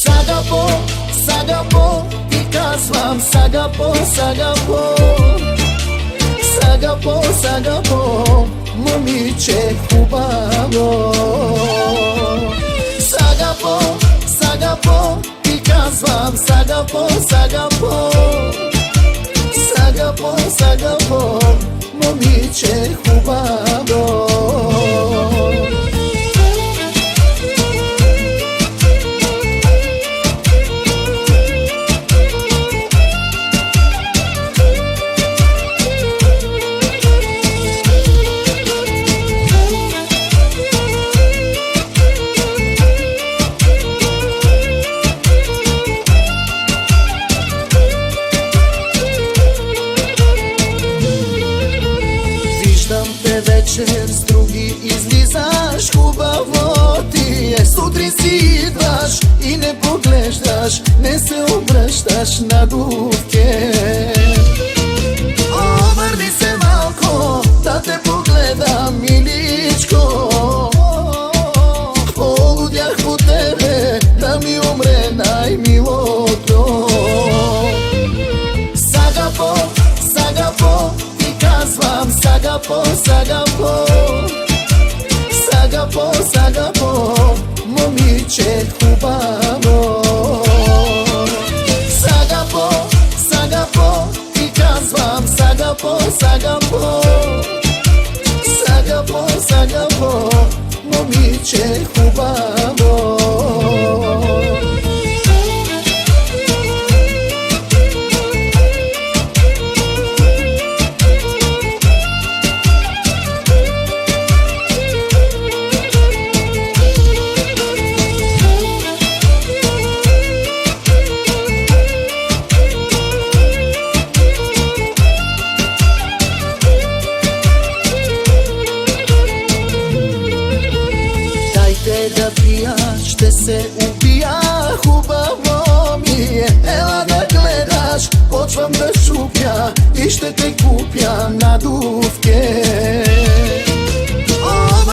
Sagapo, Sagapo, ti казвам Сагапо, Сагапо. Сагапо, Сагапо, момиче хубаво. Сагапо, Сагапо, ти казвам Сагапо, Сагапо. Сагапо, Сагапо, момиче хубаво. Вечер с други излизаш, хубаво ти е. Сутрин си идваш и не поглеждаш, не се обръщаш на дувке. Обърни се малко, да те погледам, миличко. Полудях по тебе, да ми умре най-милото. Сагапо, Сагапо, казвам Сагапо, Сагапо. Сагапо, Сагапо, момиче хубаво. Сагапо, Сагапо, ти казвам Сагапо, Сагапо. Сагапо, Сагапо, момиче хубаво. Да пия, ще се убия, хубаво ми е. Ела